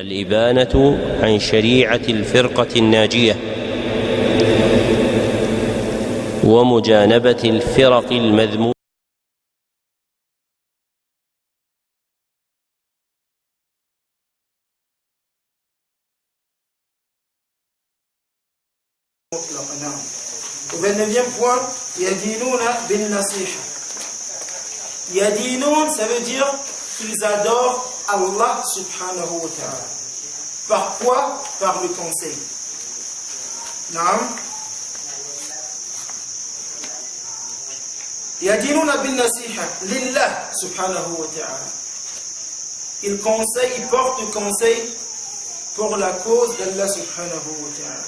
الإبانة عن شريعة الفرقة الناجية ومجانبة الفرق المذمومة. Au 29e point, Yadinouna bin Nasiha. Yadinoun, ça veut dire qu'ils adorent Allah subhanahu wa ta'ala. Par quoi? Par le conseil. Naam. Yadinouna bin Nasiha, lillah subhanahu wa ta'ala. Ils conseillent, ils portent conseil pour la cause d'Allah subhanahu wa ta'ala.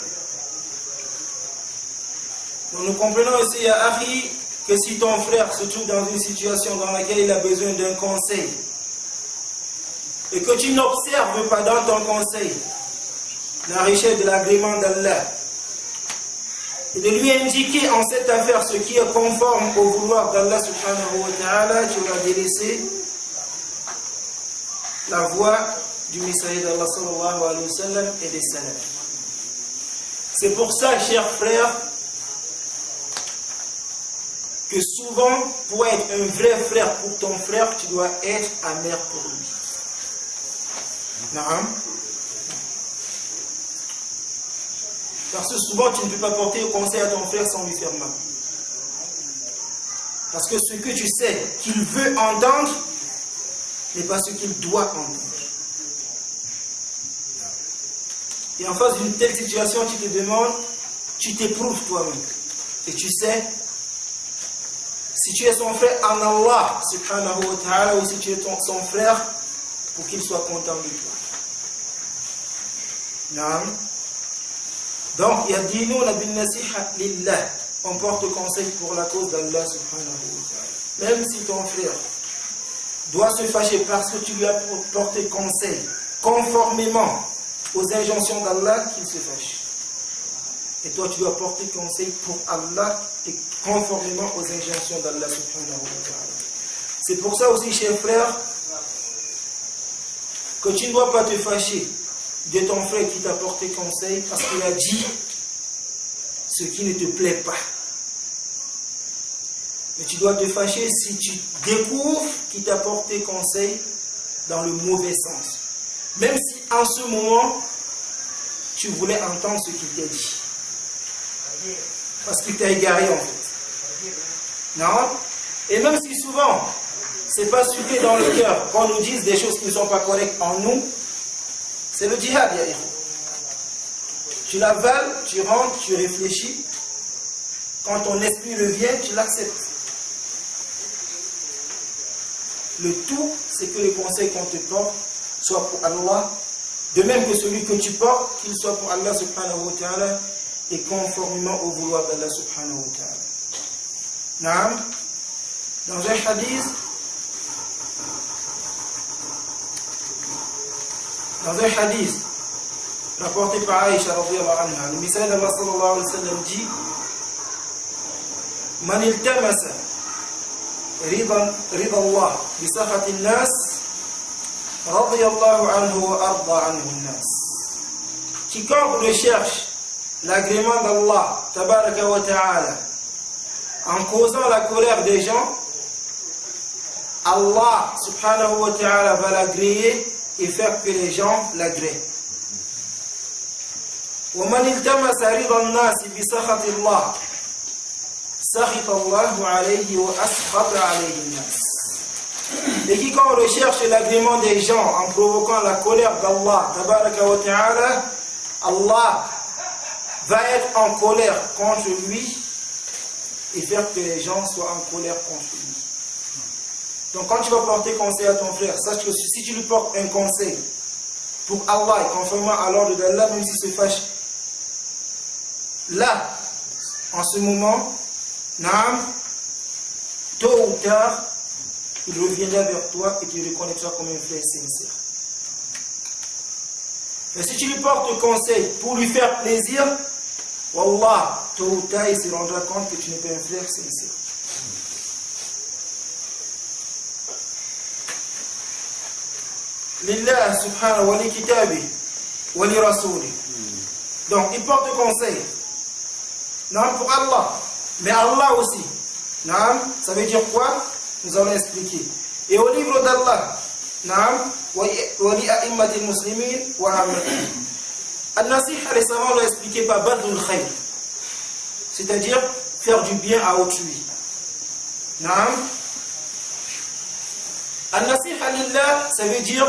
Donc nous comprenons ici, ya Akhi, que si ton frère se trouve dans une situation dans laquelle il a besoin d'un conseil et que tu n'observes pas dans ton conseil la richesse de l'agrément d'Allah et de lui indiquer en cette affaire ce qui est conforme au vouloir d'Allah subhanahu wa ta'ala, tu vas délaisser la voie du messager d'Allah sallallahu alayhi wa sallam et des salafs. C'est pour ça, chers frères, que souvent, pour être un vrai frère pour ton frère, tu dois être amer pour lui. Naam. Parce que souvent, tu ne peux pas porter conseil à ton frère sans lui faire mal. Parce que ce que tu sais qu'il veut entendre n'est pas ce qu'il doit entendre. Et en face d'une telle situation, tu te demandes, tu t'éprouves toi-même. Et tu sais, si tu es son frère en Allah, subhanahu wa ta'ala, ou si tu es son frère, pour qu'il soit content de toi. Non. Donc, yadinouna bin nasiha lillah. On porte conseil pour la cause d'Allah, subhanahu wa ta'ala. Même si ton frère doit se fâcher parce que tu lui as porté conseil, conformément aux injonctions d'Allah, qu'il se fâche. Et toi, tu dois porter conseil pour Allah et conformément aux injonctions d'Allah subhanahu wa ta'ala. C'est pour ça aussi, chers frères, que tu ne dois pas te fâcher de ton frère qui t'a porté conseil parce qu'il a dit ce qui ne te plaît pas. Mais tu dois te fâcher si tu découvres qu'il t'a porté conseil dans le mauvais sens. Même si en ce moment, tu voulais entendre ce qu'il t'a dit. Parce qu'il t'a égaré en fait. Non? Et même si souvent, c'est pas suivi dans le cœur, qu'on nous dise des choses qui ne sont pas correctes en nous, c'est le djihad, ya. Tu l'avales, tu rentres, tu réfléchis. Quand ton esprit revient, tu l'acceptes. Le tout, c'est que les conseils qu'on te porte soient pour Allah, de même que celui que tu portes, qu'il soit pour Allah subhanahu wa ta'ala, et conformément au vouloir d'Allah subhanahu wa ta'ala. Naam. Dans un hadith rapporté par Aïcha radhiyallahu anha, le messager d'Allah sallallahu alayhi wa sallam dit: Man iltamasa rida Allah bi sakhati an-nas radiyallahu anhu wa arda anhu an-nas. Quiconque recherche l'agrément d'Allah tabaraka wa ta'ala en causant la colère des gens, Allah subhanahu wa ta'ala va l'agréer et faire que les gens l'agréent. وَمَنِ الْتَمَسَ رِضَى النَّاسِ بِسَخَطِ اللَّهِ سَخِطَ اللَّهُ عَلَيْهِ وَأَسْخَطَ عَلَيْهِ النَّاسِ. Et quiconque recherche l'agrément des gens en provoquant la colère d'Allah tabaraka wa ta'ala, Allah va être en colère contre lui et faire que les gens soient en colère contre lui. Donc quand tu vas porter conseil à ton frère, sache que si tu lui portes un conseil pour Allah et conformément à l'ordre d'Allah, même s'il se fâche, là, en ce moment, naam, tôt ou tard, il reviendra vers toi et tu le reconnaîtras comme un frère sincère. Mais si tu lui portes conseil pour lui faire plaisir, Wallah, tôt ou tard, il se rendra compte que tu n'es pas un frère sincère. lillah subhanahu wa li kitabi wa li rasuli. Donc il porte conseil. Non, pour Allah. Mais Allah aussi. Non, ça veut dire quoi? Nous allons expliquer. Et au livre d'Allah. Non, wa li a'immatil muslimin wa ammatihim. Al-Nasiha, les savants l'ont expliqué par badul khayr. C'est-à-dire faire du bien à autrui. Non. Al-Nasiha lillah, ça veut dire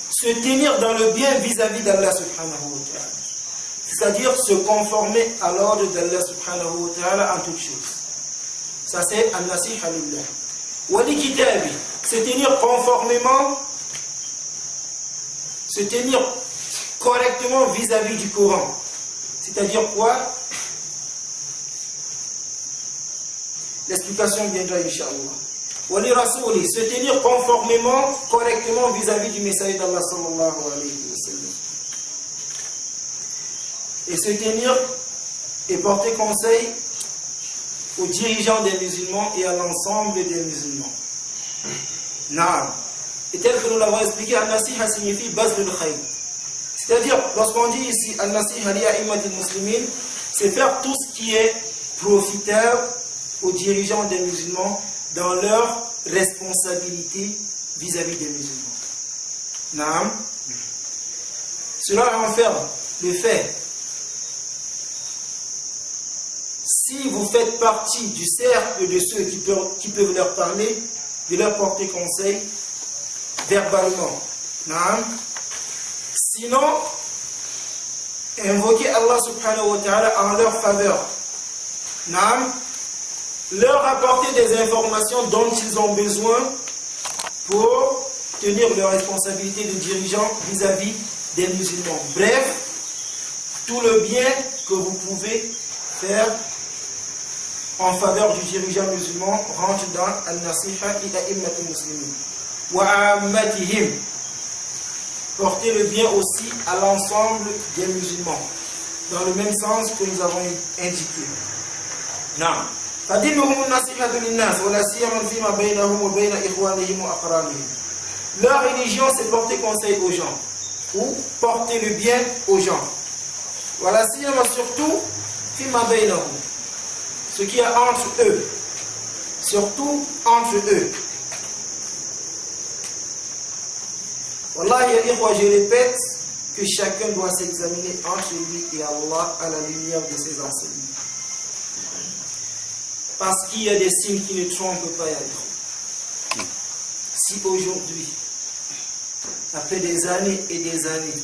se tenir dans le bien vis-à-vis d'Allah subhanahu wa ta'ala. C'est-à-dire se conformer à l'ordre d'Allah subhanahu wa ta'ala en toutes choses. Ça c'est Al-Nasiha lillah. Wa li kitabi, se tenir conformément, se tenir correctement vis-à-vis du Coran. C'est-à-dire quoi? L'explication viendra, Inch'Allah. Wali Rasouli, se tenir conformément, correctement vis-à-vis du messager d'Allah sallallahu alayhi wa sallam. Et se tenir et porter conseil aux dirigeants des musulmans et à l'ensemble des musulmans. Naam. Et tel que nous l'avons expliqué, Al-Nasiha signifie Bazlul Khayr. C'est-à-dire, lorsqu'on dit ici Al-Nasiha li a'immatil muslimin, c'est faire tout ce qui est profitable aux dirigeants des musulmans dans leur responsabilité vis-à-vis des musulmans. Naam. Cela renferme le fait, si vous faites partie du cercle de ceux qui peuvent leur parler, de leur porter conseil verbalement. Naam. Sinon, invoquer Allah subhanahu wa ta'ala en leur faveur. Naam. Leur apporter des informations dont ils ont besoin pour tenir leurs responsabilités de dirigeants vis-à-vis des musulmans. Bref, tout le bien que vous pouvez faire en faveur du dirigeant musulman rentre dans Al-Nasiha li a'immatil muslimin wa ammatihim. Porter le bien aussi à l'ensemble des musulmans, dans le même sens que nous avons indiqué. Non. Leur religion, c'est porter conseil aux gens, ou porter le bien aux gens. Voilà, surtout, ce qui est entre eux, surtout entre eux. Wallah, je répète que chacun doit s'examiner entre lui et Allah à la lumière de ses enseignements. Parce qu'il y a des signes qui ne trompent pas. Si aujourd'hui, après des années et des années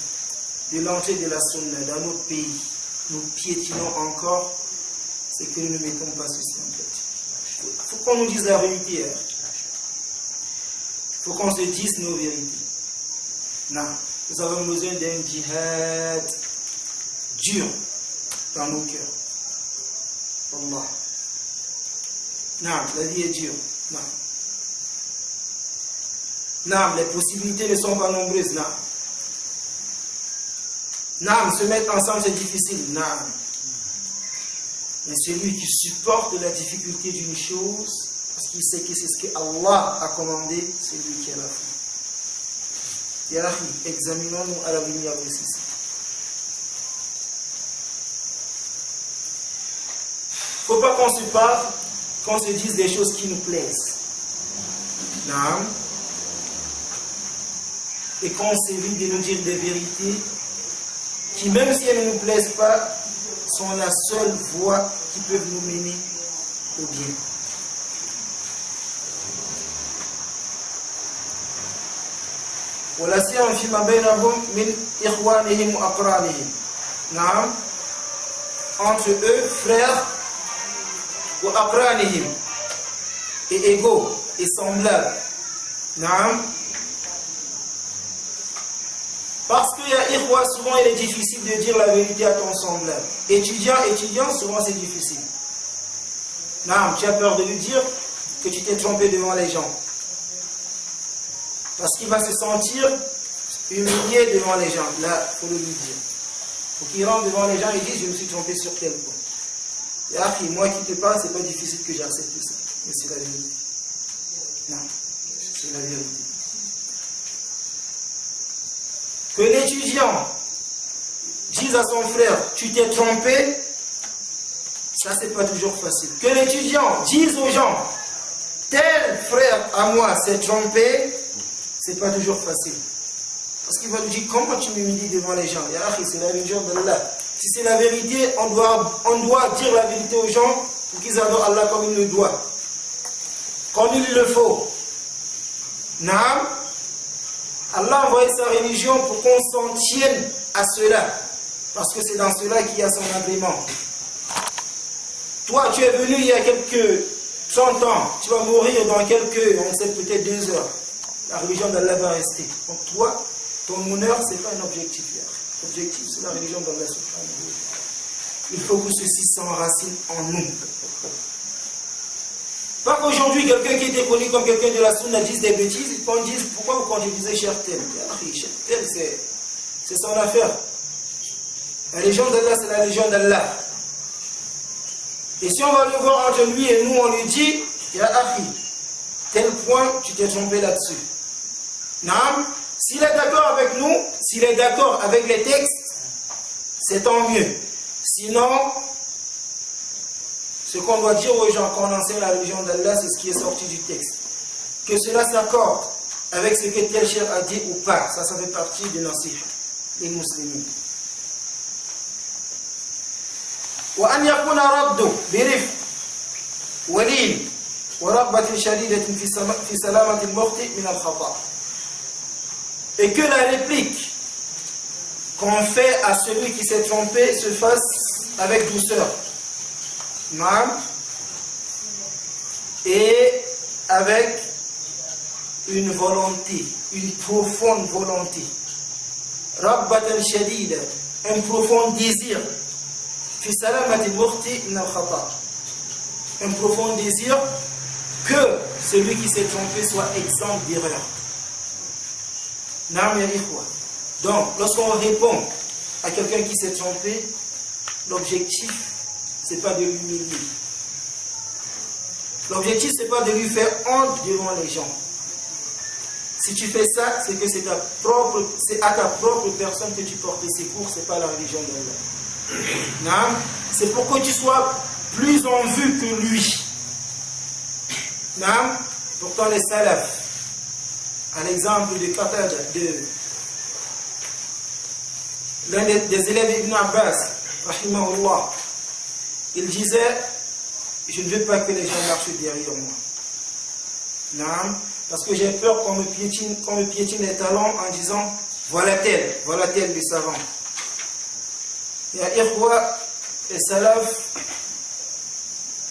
de l'entrée de la sunna dans notre pays, nous piétinons encore, c'est que nous ne mettons pas ceci en pratique. Il faut qu'on nous dise la vérité. Il faut qu'on se dise nos vérités. Non, nous avons besoin d'un djihad dur dans nos cœurs. Allah. Non, la vie est dure. Non. Non, les possibilités ne sont pas nombreuses. Non. Non, se mettre ensemble c'est difficile. Non. Mais celui qui supporte la difficulté d'une chose, parce qu'il sait que c'est ce que Allah a commandé, c'est lui qui a la foi. Yarahi, examinons-nous à la lumière de ceci. Il ne faut pas qu'on se parle, qu'on se dise des choses qui nous plaisent. Non. Et qu'on s'évite de nous dire des vérités qui, même si elles ne nous plaisent pas, sont la seule voie qui peut nous mener au bien. ولا سيما فيما بينهم من إخوانهم وأقرانهم. نعم. Entre eux, frères, ou aqranihim, et égaux, et semblables. Naam. Parce qu'il y a ikhwa, souvent il est difficile de dire la vérité à ton semblable. Étudiant, souvent c'est difficile. Naam, tu as peur de lui dire que tu t'es trompé devant les gens. Parce qu'il va se sentir humilié devant les gens. Là, il faut le lui dire. Il faut qu'il rentre devant les gens et dise, je me suis trompé sur tel point. Et après, moi qui te parle, c'est pas difficile que j'accepte ça. Mais c'est la vérité. Non, c'est la vérité. Que l'étudiant dise à son frère, tu t'es trompé, ça c'est pas toujours facile. Que l'étudiant dise aux gens, tel frère à moi s'est trompé, c'est pas toujours facile. Parce qu'il va nous dire, comment tu m'humilies devant les gens? Ya akhi, c'est la religion d'Allah. Si c'est la vérité, on doit dire la vérité aux gens pour qu'ils adorent Allah comme il le doit. Comme il le faut. Naam. Allah a envoyé sa religion pour qu'on s'en tienne à cela. Parce que c'est dans cela qu'il y a son agrément. Toi, tu es venu il y a quelques 30 ans. Tu vas mourir dans quelques, on sait peut-être 2 heures. La religion d'Allah va rester. Donc toi, ton honneur, ce n'est pas un objectif. L'objectif, c'est la religion d'Allah subhanahu wa ta'ala. Il faut que ceci s'enracine en nous. Pas qu'aujourd'hui, quelqu'un qui était connu comme quelqu'un de la sunna dise des bêtises, qu'on dise, pourquoi vous conduisez cher tel? Cher tel, c'est son affaire. La religion d'Allah, c'est la religion d'Allah. Et si on va le voir entre lui et nous, on lui dit, Ya akhi, tel point, tu t'es trompé là-dessus. Naam. S'il est d'accord avec nous, s'il est d'accord avec les textes, c'est tant mieux. Sinon, ce qu'on doit dire aux gens quand on enseigne la religion d'Allah, c'est ce qui est sorti du texte. Que cela s'accorde avec ce que tel cheikh a dit ou pas, ça fait partie de nasiha, les musulmans. وأن يكون رد برفق ولين ورغبة شديدة في سلامة المخطئ من الخطأ. Et que la réplique qu'on fait à celui qui s'est trompé se fasse avec douceur. Et avec une volonté, une profonde volonté. Rabbatan shadida, un profond désir. Fi salamati mukhti min al-khata. Un profond désir que celui qui s'est trompé soit exempt d'erreur. Donc, lorsqu'on répond à quelqu'un qui s'est trompé, l'objectif, c'est pas de l'humilier. L'objectif, c'est pas de lui faire honte devant les gens. Si tu fais ça, c'est que c'est à ta propre personne que tu portes secours, c'est pas la religion d'Allah. C'est pour que tu sois plus en vue que lui. Pourtant, les salafs, à l'exemple de Qatada, l'un des élèves d'Ibn Abbas, rahimahullah, il disait, je ne veux pas que les gens marchent derrière moi. Parce que j'ai peur qu'on me piétine les talons en disant, voilà tel le savant. Et à Irwa, les salafs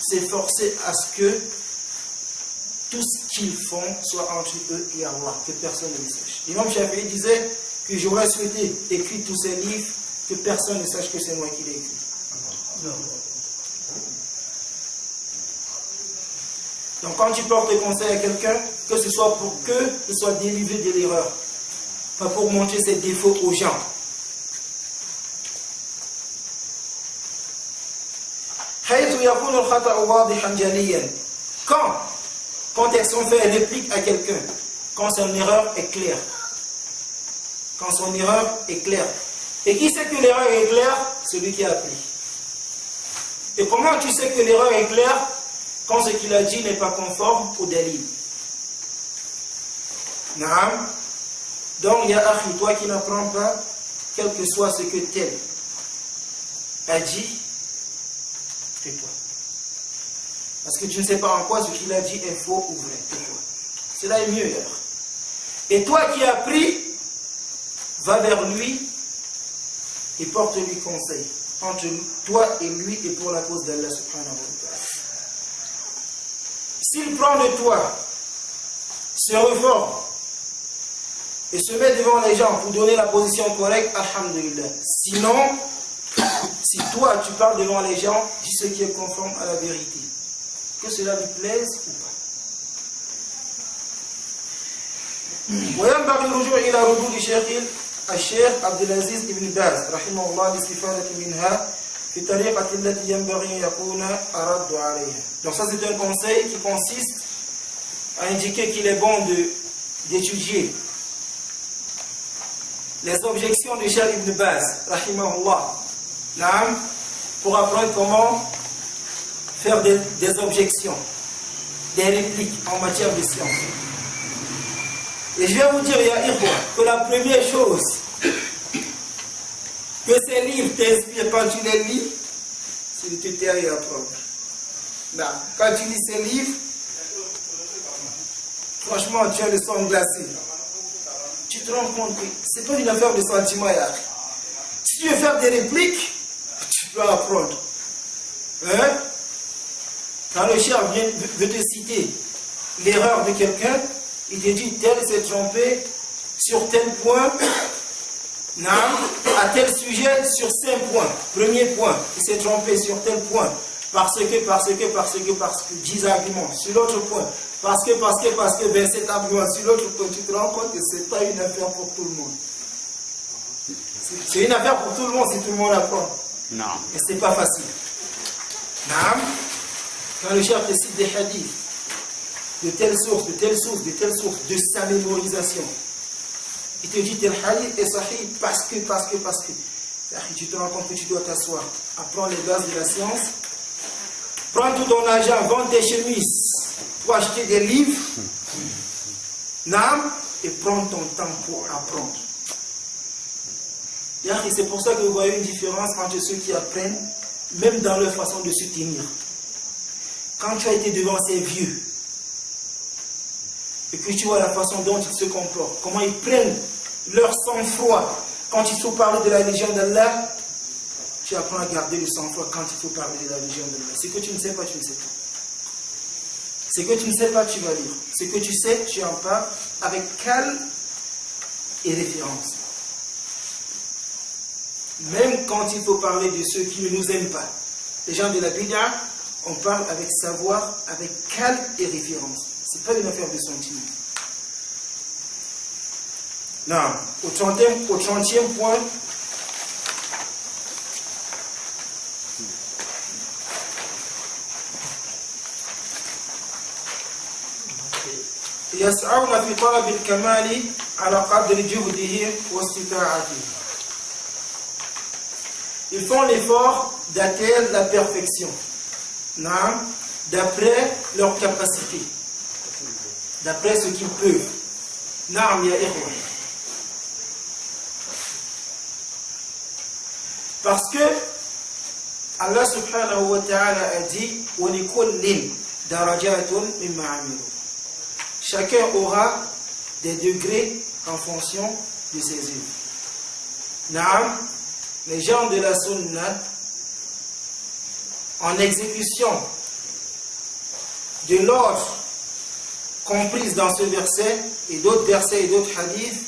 s'efforçaient à ce que tout ce qu'ils font soit entre eux et Allah, que personne ne le sache. L'imam Shafi'i disait que j'aurais souhaité écrire tous ces livres, que personne ne sache que c'est moi qui l'ai écrit. Donc quand tu portes conseil à quelqu'un, que ce soit pour que tu sois délivré de l'erreur, pas pour montrer ses défauts aux gens. Quand on fait une réplique à quelqu'un, quand son erreur est claire. Quand son erreur est claire. Et qui sait que l'erreur est claire? Celui qui a appris. Et comment tu sais que l'erreur est claire? Quand ce qu'il a dit n'est pas conforme au dalil. Naam. Donc, ya akhi, toi qui n'apprends pas, quel que soit ce que tel a dit, tais-toi. Parce que tu ne sais pas en quoi ce qu'il a dit est faux ou vrai. Tais-toi. Cela est mieux. Et toi qui as appris, va vers lui et porte-lui conseil. Entre toi et lui et pour la cause d'Allah subhanahu wa ta'ala. S'il prend de toi, se reforme et se met devant les gens pour donner la position correcte, alhamdulillah. Sinon, si toi tu parles devant les gens, dis ce qui est conforme à la vérité. Que cela lui plaise ou pas. وينبغي الرجوع إلى ردود الشيخ عبد العزيز بن باز رحمه الله لاستفادة منها في الطريقة التي ينبغي يكون الرد عليها. Donc ça c'est un conseil qui consiste à indiquer qu'il est bon d'étudier les objections de Cheikh Ibn Baz, rahimahullah, pour apprendre comment faire des objections, des répliques en matière de science. Et je vais vous dire, ya ikhwa, que la première chose que ces livres t'inspirent quand tu les lis, c'est de te taire et apprendre. Quand tu lis ces livres, franchement, tu as le sang glacé. Tu te rends compte que ce n'est pas une affaire de sentiment. Si tu veux faire des répliques, tu peux apprendre. Hein? Quand le cher veut te citer l'erreur de quelqu'un, il te dit tel s'est trompé sur tel point, à tel sujet sur 5 points. Premier point, il s'est trompé sur tel point. Parce que 10 arguments. Sur l'autre point, parce que 27 arguments. Sur l'autre point, tu te rends compte que ce n'est pas une affaire pour tout le monde. C'est une affaire pour tout le monde si tout le monde apprend. Non. Et ce n'est pas facile. Quand le chef te cite des hadiths, de telle source, de sa mémorisation, il te dit tel hadith est sahih parce que. Tu te rends compte que tu dois t'asseoir, apprendre les bases de la science, prends tout ton argent, vends tes chemises pour acheter des livres, et prends ton temps pour apprendre. Et c'est pour ça que vous voyez une différence entre ceux qui apprennent, même dans leur façon de se tenir. Quand tu as été devant ces vieux, et que tu vois la façon dont ils se comportent, comment ils prennent leur sang-froid quand il faut parler de la religion d'Allah, tu apprends à garder le sang-froid quand il faut parler de la religion d'Allah. Ce que tu ne sais pas, tu ne sais pas. Ce que tu ne sais pas, tu vas lire. Ce que tu sais, tu en parles avec calme et référence. Même quand il faut parler de ceux qui ne nous aiment pas, les gens de la bid'a, on parle avec savoir, avec calme et référence. Ce n'est pas une affaire de sentiment. Non, au 30e point, يسعون في طلب الكمال على قدر جهدهم واستطاعتهم. Ils font l'effort d'atteindre la perfection, d'après leur capacité, d'après ce qu'ils peuvent. Parce que Allah subhanahu wa ta'ala a dit وَلِكُلٍّ دَرَجَاتٌ مِمَّا عَمِلُوا. Chacun aura des degrés en fonction de ses œuvres. Les gens de la sunna, en exécution de l'ordre comprise dans ce verset et d'autres versets et d'autres hadiths,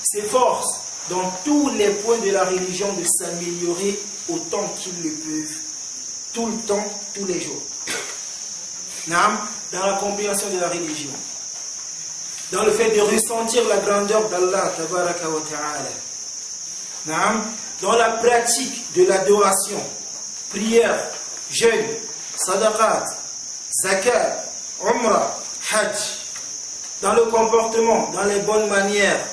s'efforcent dans tous les points de la religion de s'améliorer autant qu'ils le peuvent, tout le temps, tous les jours. Dans la compréhension de la religion, dans le fait de ressentir la grandeur d'Allah tabaraka wa ta'ala, dans la pratique de l'adoration, prière, jeûne, sadaqat, zakat, umrah, hajj, dans le comportement, dans les bonnes manières,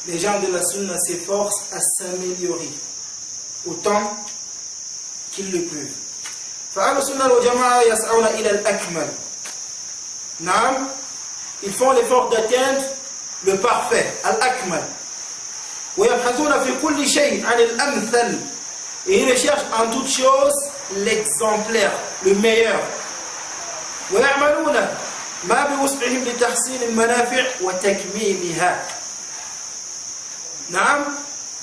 les gens de la sunna s'efforcent à s'améliorer autant qu'ils le peuvent. فأهل السنة والجماعة يسعون إلى الأكمل. Ils font l'effort d'atteindre le parfait, al-akmal. ويبحثون في كل شيء عن الأمثل. Et ils recherchent en toute chose l'exemplaire, le meilleur. ويعملون ما بوسعهم لتحسين المنافع وتكميلها.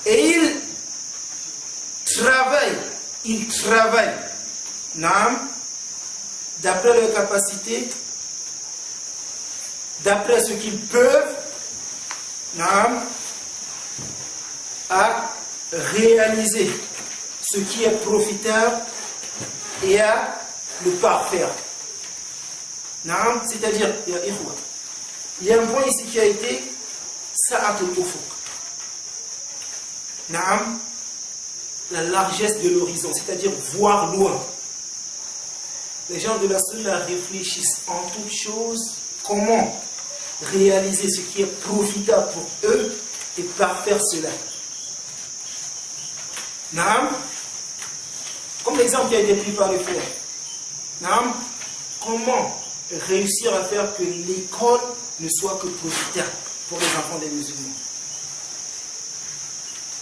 Et ils travaillent, d'après leurs capacités, d'après ce qu'ils peuvent, à réaliser ce qui est profitable et à le parfaire. C'est-à-dire, il y a un point ici qui a été sa'atul ufuq. La largesse de l'horizon, c'est-à-dire voir loin. Les gens de la sunna réfléchissent en toutes choses comment réaliser ce qui est profitable pour eux et parfaire cela. Naam, comme l'exemple qui a été pris par le frère. Naam, comment réussir à faire que l'école ne soit que profitable pour les enfants des musulmans?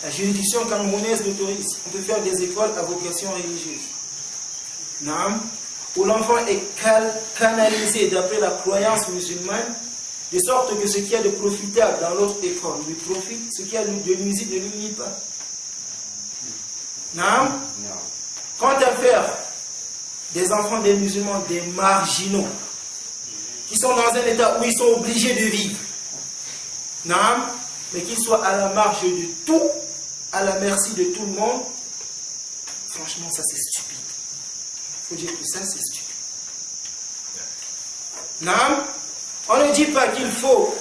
La juridiction camerounaise l'autorise. On peut faire des écoles à vocation religieuse. Naam, où l'enfant est canalisé d'après la croyance musulmane, de sorte que ce qu'il y a de profitable dans l'autre école lui profite, ce qu'il y a de nuisible ne lui nuit pas. Naam, quant à faire des enfants des musulmans des marginaux, qui sont dans un état où ils sont obligés de vivre, naam, mais qu'ils soient à la marge de tout, à la merci de tout le monde, franchement ça c'est stupide. Il faut dire que ça c'est stupide. Naam, on ne dit pas qu'il faut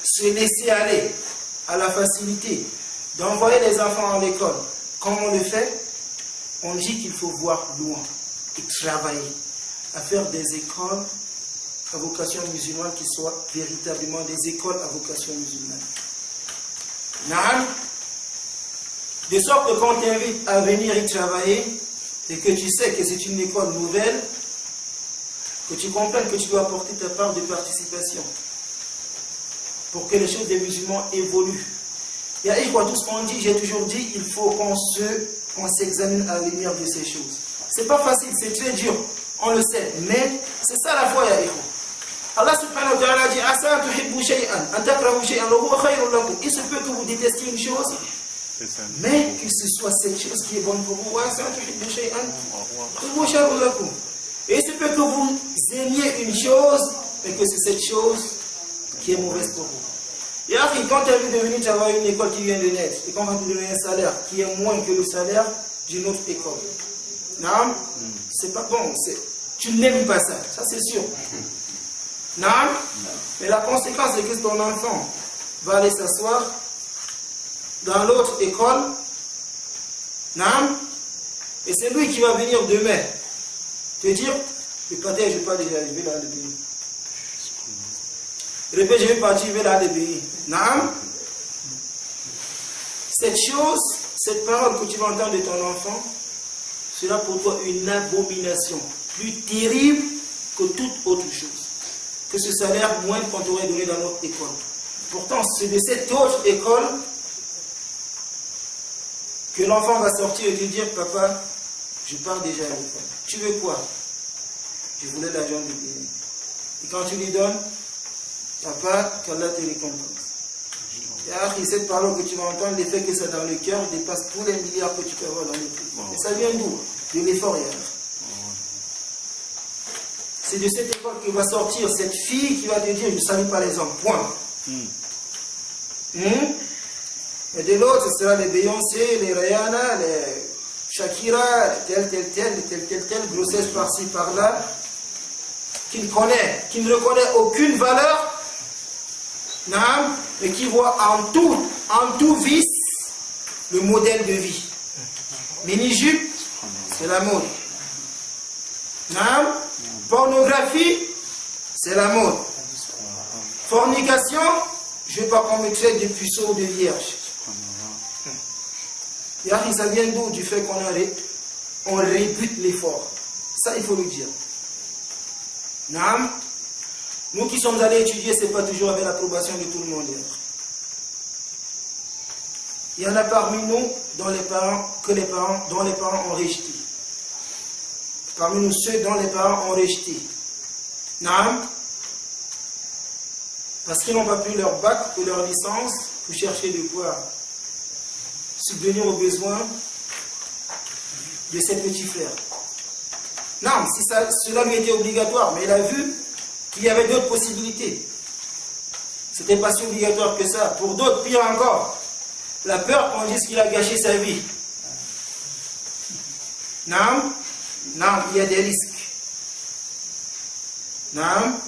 se laisser aller à la facilité d'envoyer les enfants à l'école. Comme on le fait, on dit qu'il faut voir loin et travailler à faire des écoles à vocation musulmane qui soient véritablement des écoles à vocation musulmane. Naam, de sorte que quand on t'invite à venir y travailler et que tu sais que c'est une école nouvelle, que tu comprennes que tu dois apporter ta part de participation pour que les choses des musulmans évoluent. Et à tout ce qu'on dit, j'ai toujours dit, il faut qu'on s'examine à la lumière de ces choses. C'est pas facile, c'est très dur, on le sait, mais c'est ça la foi, ya ikhwa. Allah subhanahu wa ta'ala dit, asa tuhibbu shay'an, an takrahu shay'an, wa huwa khayrun lakum. Il se peut que vous détestiez une chose, mais que ce soit cette chose qui est bonne pour vous. Asa tuhibbu shay'an, wa huwa khayrun lakum. Et il se peut que vous aimiez une chose, mais que c'est cette chose qui est mauvaise pour vous. Et après, quand tu as vu de venir travailler une école qui vient de naître, et qu'on va te donner un salaire qui est moins que le salaire d'une autre école, non, c'est pas bon, tu n'aimes pas ça, ça c'est sûr. Non, mais la conséquence c'est que ton enfant va aller s'asseoir dans l'autre école, non, et c'est lui qui va venir demain te dire, le pater, je ne vais pas déjà arriver dans le pays. Répète, je vais partir vers le pays. Non. Cette chose, cette parole que tu vas entendre de ton enfant, sera pour toi une abomination, plus terrible que toute autre chose. Que ce salaire moindre qu'on t'aurait donné dans notre école. Pourtant, c'est de cette autre école que l'enfant va sortir et te dire, papa, je pars déjà à l'école. Tu veux quoi? Je voulais l'argent du pays. Et quand tu lui donnes, papa, qu'Allah te récompense. Et cette parole que tu vas entendre, l'effet que ça dans le cœur dépasse tous les milliards que tu peux avoir dans le pays. Et ça vient d'où? De l'effort. C'est de cette école que va sortir cette fille qui va te dire, je ne salue pas les hommes, point. Et de l'autre, ce sera les Beyoncé, les Rihanna, les Shakira, telle grossesse par-ci, par-là, qui ne reconnaît aucune valeur, mais qui voit en tout vice le modèle de vie. Mini-jupe, c'est la mode. Pornographie, c'est la mode. Fornication, je ne veux pas qu'on me traite de puceau ou de vierge. Et ça vient d'où? Du fait qu'on rébute l'effort. Ça, il faut le dire. Nous qui sommes allés étudier, ce n'est pas toujours avec l'approbation de tout le monde. Il y en a parmi nous dont les parents ont rejeté. Parmi nous, ceux dont les parents ont rejeté. Parce qu'ils n'ont pas pris leur bac ou leur licence pour chercher de quoi subvenir aux besoins de ses petits frères. Non, si cela lui était obligatoire, mais il a vu qu'il y avait d'autres possibilités. C'était pas si obligatoire que ça. Pour d'autres, pire encore, la peur qu'on dise qu'il a gâché sa vie. Non, il y a des risques. Non,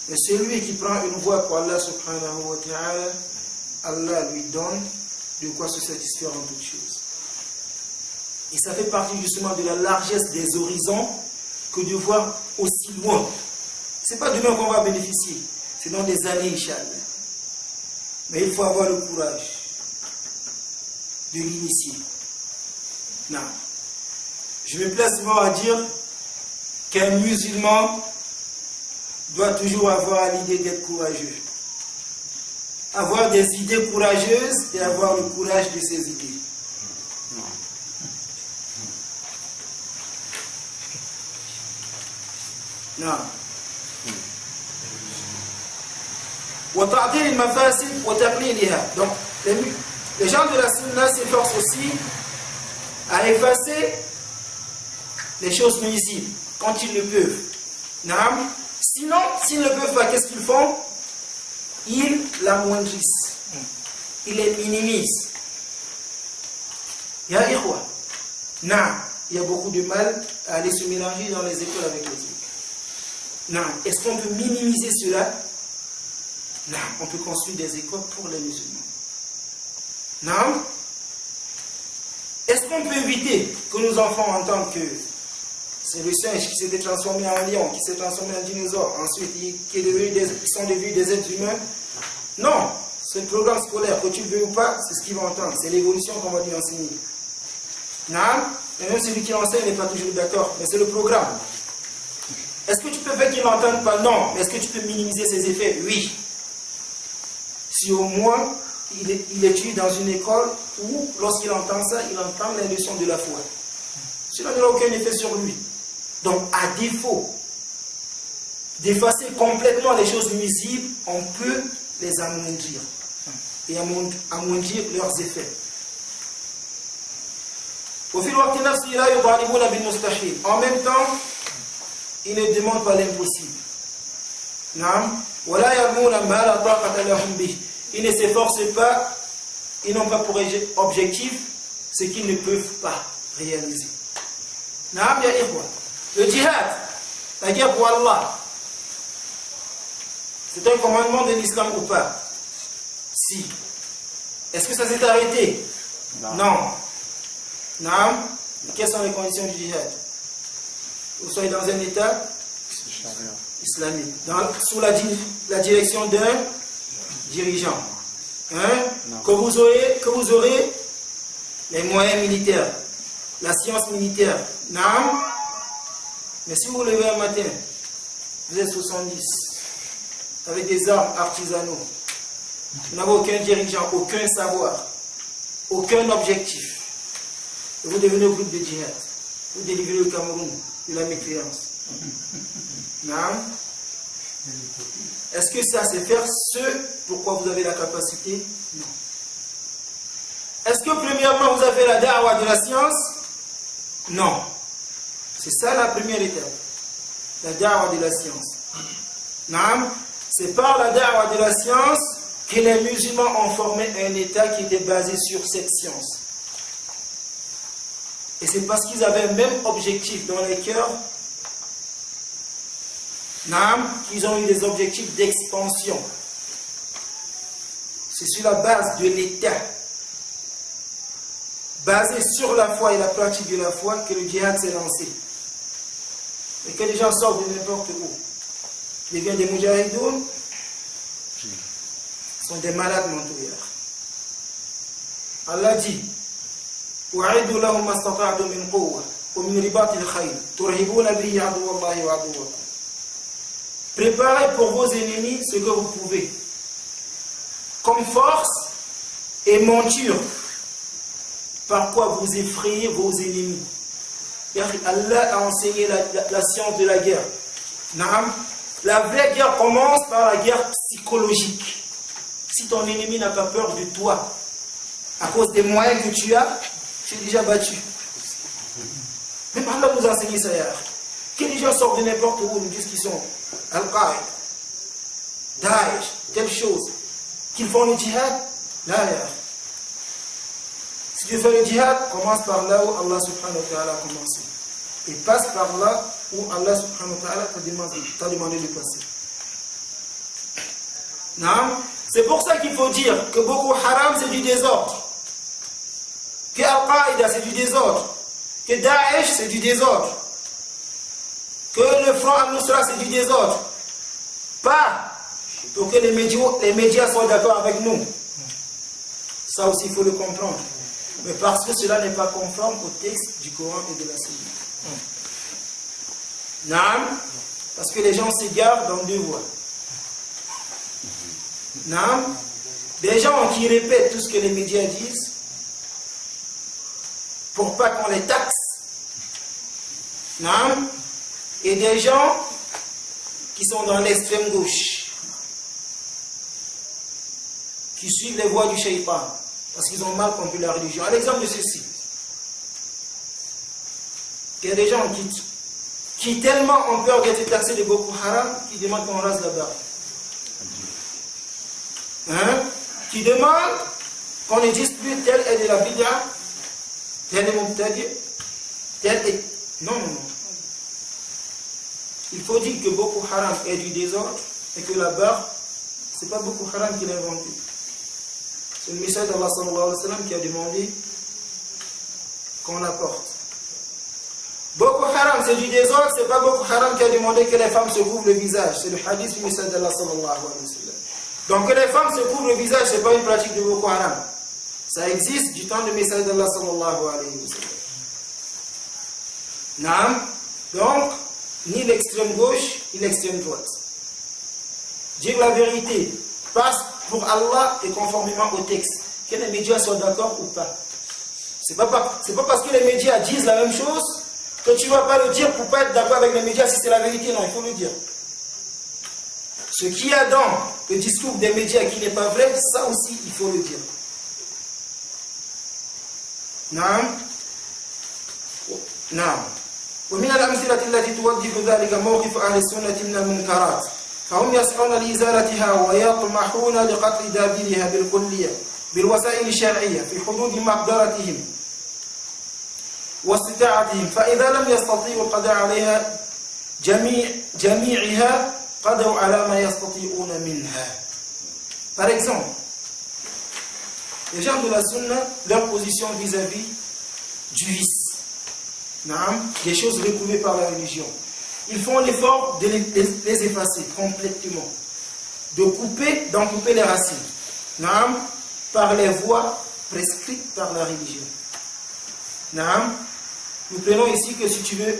mais celui qui prend une voie pour Allah subhanahu wa ta'ala, Allah lui donne de quoi se satisfaire en toutes choses. Et ça fait partie justement de la largesse des horizons que de voir aussi loin. Ce n'est pas demain qu'on va bénéficier, c'est dans des années, Inch'Allah. Mais il faut avoir le courage de l'initier. Non. Je me place souvent à dire qu'un musulman doit toujours avoir l'idée d'être courageux. Avoir des idées courageuses et avoir le courage de ces idées. Non. Donc, les gens de la sunna s'efforcent aussi à effacer les choses nuisibles quand ils le peuvent. Non. Sinon, s'ils ne peuvent pas, qu'est-ce qu'ils font? Ils l'amoindrissent. Ils les minimisent. Ya ikhwa. Non. Il y a beaucoup de mal à aller se mélanger dans les écoles avec les autres. Non. Est-ce qu'on peut minimiser cela? Non. On peut construire des écoles pour les musulmans. Non. Est-ce qu'on peut éviter que nos enfants entendent que c'est le singe qui s'était transformé en lion, qui s'est transformé en dinosaure, ensuite qui sont devenus des êtres humains? Non. C'est le programme scolaire, que tu le veux ou pas, c'est ce qu'ils vont entendre. C'est l'évolution qu'on va lui enseigner. Non. Et même celui qui enseigne n'est pas toujours d'accord, mais c'est le programme. Est-ce que tu peux faire qu'il n'entende pas? Non. Mais est-ce que tu peux minimiser ses effets? Oui. Si au moins il étudie dans une école où, lorsqu'il entend ça, il entend les leçons de la foi. Cela n'aura aucun effet sur lui. Donc, à défaut d'effacer complètement les choses nuisibles, on peut les amoindrir et amoindrir leurs effets. En même temps, ils ne demandent pas l'impossible. Ils ne s'efforcent pas, ils n'ont pas pour objectif ce qu'ils ne peuvent pas réaliser. Le djihad, la guerre pour Allah, c'est un commandement de l'islam ou pas? Si. Est-ce que ça s'est arrêté? Non. Non. Quelles sont les conditions du djihad? Vous soyez dans un état islamique, sous la direction d'un dirigeant, que vous aurez les moyens militaires, la science militaire. Non. Mais si vous vous levez un matin, vous êtes 70, avec des armes artisanaux, vous n'avez aucun dirigeant, aucun savoir, aucun objectif, et vous devenez au groupe de djihad, vous délivrez le Cameroun de la mécréance. Non. Est-ce que ça, c'est faire ce pourquoi vous avez la capacité? Non. Est-ce que premièrement, vous avez la da'wa de la science? Non. C'est ça la première étape. La da'wa de la science. Non. C'est par la da'wa de la science que les musulmans ont formé un État qui était basé sur cette science. Et c'est parce qu'ils avaient le même objectif dans les cœurs, qu'ils ont eu des objectifs d'expansion. C'est sur la base de l'État, basé sur la foi et la pratique de la foi, que le djihad s'est lancé. Et que les gens sortent de n'importe où. Ils deviennent des moudjahidoun, sont des malades mentaux. Allah dit وَعِدُوا لَهُمْ مَا اسْتَطَعْتُم مِّن قُوَّةٍ وَمِنْ رِبَاطِ الْخَيْلِ تُرْهِبُونَ بِهِ عَدُوَّ اللَّهِ وَعَدُوَّكُمْ. Préparez pour vos ennemis ce que vous pouvez, comme force et monture, par quoi vous effrayez vos ennemis. Allah a enseigné la science de la guerre. La vraie guerre commence par la guerre psychologique. Si ton ennemi n'a pas peur de toi, à cause des moyens que tu es déjà battu. Même Allah nous a enseigné ça hier. Que les gens sortent de n'importe où, nous disent qu'ils sont Al-Qaïda, Daesh, telle chose, qu'ils font le djihad, là, si tu fais le djihad, commence par là où Allah subhanahu wa ta'ala a commencé. Et passe par là où Allah subhanahu wa ta'ala t'a demandé de passer. Non? C'est pour ça qu'il faut dire que Boko Haram c'est du désordre, que Al-Qaïda c'est du désordre, que Daesh c'est du désordre, que le front Al-Nusra c'est du désordre. Pas pour que les médias soient d'accord avec nous. Ça aussi, il faut le comprendre. Mais parce que cela n'est pas conforme au texte du Coran et de la Sunna. Naam, parce que les gens s'égarent dans deux voies. Naam, des gens qui répètent tout ce que les médias disent pour pas qu'on les taxe. Naam, et des gens qui sont dans l'extrême gauche, qui suivent les voies du shaitan, parce qu'ils ont mal compris la religion. À l'exemple de ceci, il y a des gens qui tellement ont peur d'être taxés de Boko Haram, qui demandent qu'on rase la barbe. Qui demandent qu'on ne dise plus tel est de la bid'a, tel est mubtadi, tel est... Non. Il faut dire que Boko Haram est du désordre et que la barbe, ce n'est pas Boko Haram qui l'a inventé. C'est le message d'Allah sallallahu alayhi wa sallam qui a demandé qu'on la porte. Boko Haram, c'est du désordre, c'est pas Boko Haram qui a demandé que les femmes se couvrent le visage. C'est le hadith du message d'Allah sallallahu alayhi wa sallam. Donc que les femmes se couvrent le visage, c'est pas une pratique de Boko Haram. Ça existe du temps du message d'Allah sallallahu alayhi wa sallam. Naam. Donc, ni l'extrême gauche, ni l'extrême droite. Dire la vérité passe pour Allah et conformément au texte. Que les médias soient d'accord ou pas. C'est pas parce que les médias disent la même chose que tu ne vas pas le dire pour ne pas être d'accord avec les médias si c'est la vérité. Non, il faut le dire. Ce qu'il y a dans le discours des médias qui n'est pas vrai, ça aussi, il faut le dire. Naam. Naam. ومن الأمثلة التي توضح ذلك موقف أهل السنة من المنكرات فهم يسعون لإزالتها ويطمحون لقطع دابرها بالكلية بالوسائل الشرعية في حدود مقدرتهم واستطاعتهم فإذا لم يستطيعوا القضاء عليها جميعها قضوا على ما يستطيعون منها. Par exemple, les gens de la Sunna, leur position vis-à-vis du vice, des choses réprouvées par la religion, ils font l'effort de les effacer complètement, d'en couper les racines, par les voies prescrites par la religion. Nous prenons ici que si tu veux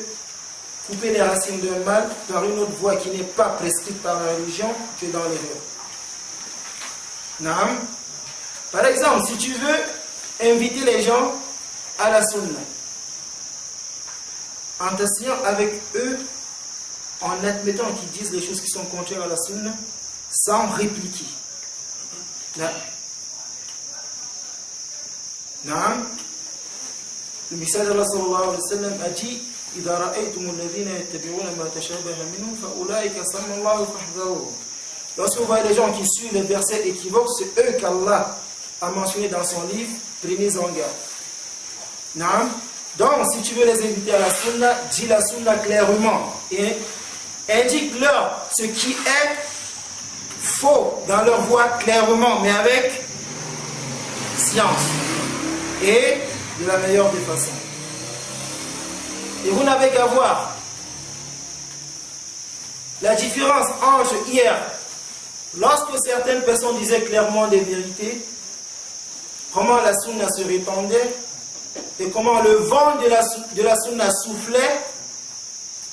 couper les racines d'un mal par une autre voie qui n'est pas prescrite par la religion, tu es dans l'erreur. Par exemple, si tu veux inviter les gens à la sunna, en t'asseyant avec eux, en admettant qu'ils disent les choses qui sont contraires à la sunna, sans répliquer. Le message d'Allah sallallahu alayhi wa sallam a dit إِذَا رَأَيْتُمُ الَّذِينَ يَتَّبِعُونَ مَا تَشَابَهَ مِنْهُ فَأُولَٰئِكَ سَمَّ اللَّهُ فَاحْذَرُوهُمْ. Lorsque vous voyez les gens qui suivent les versets équivoques, c'est eux qu'Allah a mentionné dans son livre, prenez en garde. Donc, si tu veux les inviter à la sunna, dis la sunna clairement et indique-leur ce qui est faux dans leur voie clairement, mais avec science et de la meilleure des façons. Et vous n'avez qu'à voir la différence entre hier, lorsque certaines personnes disaient clairement des vérités, comment la sunna se répandait, et comment le vent de la sunna soufflait,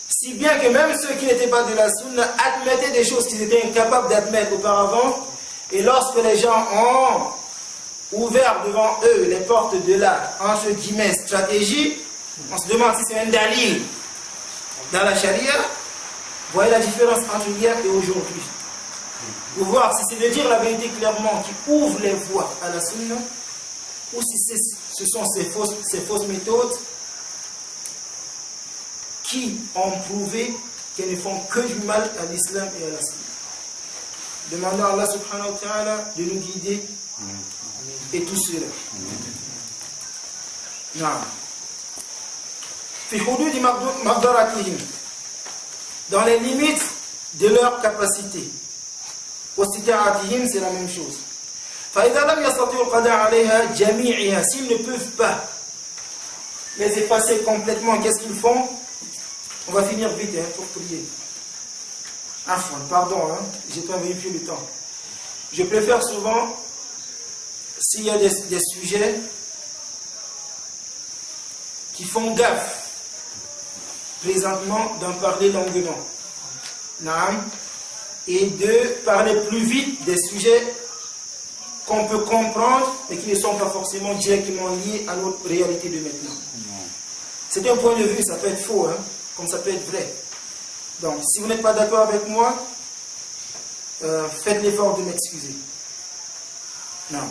si bien que même ceux qui n'étaient pas de la sunna admettaient des choses qu'ils étaient incapables d'admettre auparavant, et lorsque les gens ont ouvert devant eux les portes de la, entre guillemets, stratégie, on se demande si c'est un dalil dans la charia. Voyez la différence entre hier et aujourd'hui. Pour voir si c'est de dire la vérité clairement qui ouvre les voies à la sunna, ou si ce sont ces fausses méthodes qui ont prouvé qu'elles ne font que du mal à l'islam et à la sunna. Demandons à Allah subhanahu wa ta'ala de nous guider et tout cela. Dans les limites de leur capacité. C'est la même chose. S'ils ne peuvent pas les effacer complètement, qu'est-ce qu'ils font? On va finir vite pour prier. Pardon, j'ai pas vérifié le temps. je préfère souvent, s'il y a des sujets qui font gaffe, présentement, d'en parler longuement. Et de parler plus vite des sujets qu'on peut comprendre, mais qui ne sont pas forcément directement liés à notre réalité de maintenant. C'est un point de vue, ça peut être faux, hein, comme ça peut être vrai. Donc, si vous n'êtes pas d'accord avec moi, faites l'effort de m'excuser. Non.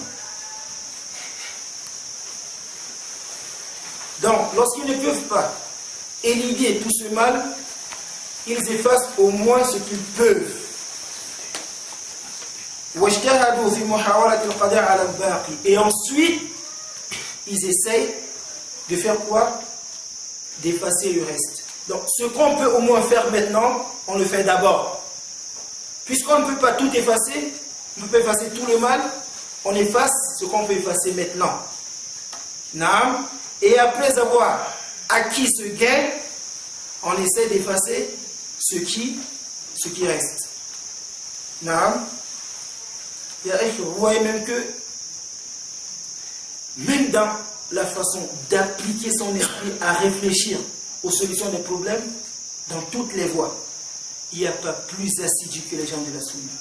Donc, lorsqu'ils ne peuvent pas éliminer tout ce mal, ils effacent au moins ce qu'ils peuvent. Et ensuite, ils essayent de faire quoi? D'effacer le reste. Donc, ce qu'on peut au moins faire maintenant, on le fait d'abord. Puisqu'on ne peut pas tout effacer, on ne peut pas effacer tout le mal, on efface ce qu'on peut effacer maintenant. Et après avoir acquis ce gain, on essaie d'effacer ce qui reste. Vous voyez même que, même dans la façon d'appliquer son esprit à réfléchir aux solutions des problèmes, dans toutes les voies, il n'y a pas plus assidu que les gens de la Sunna.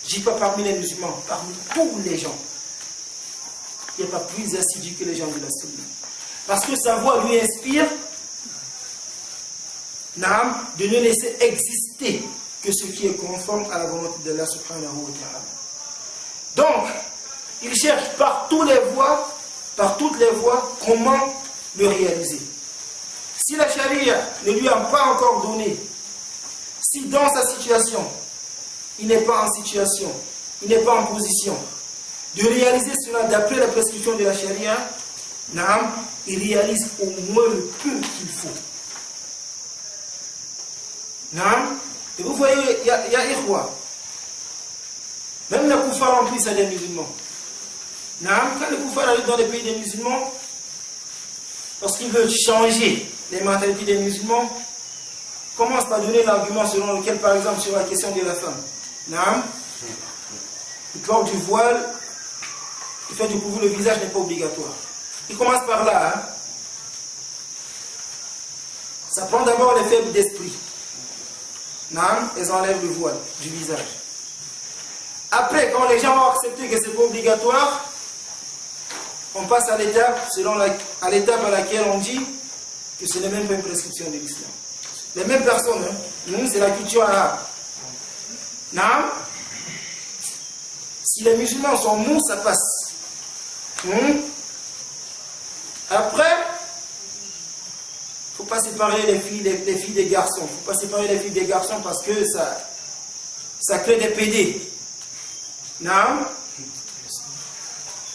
Je ne dis pas parmi les musulmans, parmi tous les gens. Il n'y a pas plus assidu que les gens de la Sunna. Parce que sa voix lui inspire de ne laisser exister que ce qui est conforme à la volonté d'Allah subhanahu wa ta'ala. Donc, il cherche par toutes les voies, comment le réaliser. Si la charia ne lui a pas encore donné, si dans sa situation, il n'est pas en situation, il n'est pas en position de réaliser cela d'après la prescription de la charia, il réalise au moins le peu qu'il faut. Et vous voyez, il y a Ikhwa. Même les koufars en plus, c'est des musulmans. Quand les koufars arrivent dans les pays des musulmans, lorsqu'ils veulent changer les mentalités des musulmans, commencent par donner l'argument selon lequel, par exemple, sur la question de la femme, il porte du voile, il fait du couvre, le visage n'est pas obligatoire. Il commence par là. Ça prend d'abord les faibles d'esprit. Elles enlèvent le voile du visage. Après, quand les gens ont accepté que ce n'est pas obligatoire, on passe à l'étape à laquelle on dit que ce n'est même pas une prescription de l'islam. Les mêmes personnes, c'est la culture arabe. Si les musulmans sont mous, ça passe. Après, il ne faut pas séparer les filles des garçons. Il ne faut pas séparer les filles des garçons parce que ça crée des PD.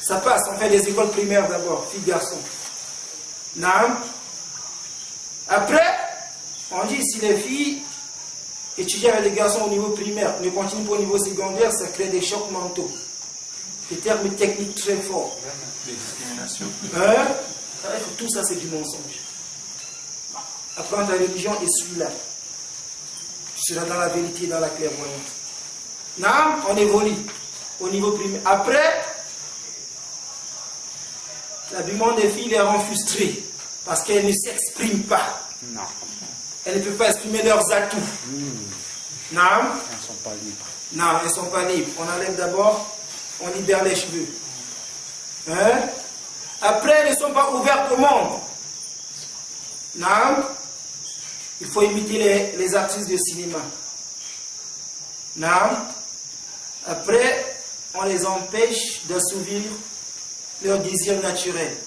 Ça passe, on fait des écoles primaires d'abord, filles, garçons. Après, on dit si les filles étudient avec les garçons au niveau primaire, ne continuent pas au niveau secondaire, ça crée des chocs mentaux. Des termes techniques très forts. Des discriminations. Tout ça, c'est du mensonge. Apprendre la religion et celui-là. Tu seras dans la vérité, dans la clairvoyance. On évolue au niveau primaire. Après, l'habillement des filles les rend frustrées parce qu'elles ne s'expriment pas. Non. Elles ne peuvent pas exprimer leurs atouts. Elles ne sont pas libres. Non, elles ne sont pas libres. On enlève d'abord, on libère les cheveux. Après, elles ne sont pas ouvertes au monde. Il faut imiter les artistes de cinéma. Après, on les empêche d'assouvir leurs désirs naturels.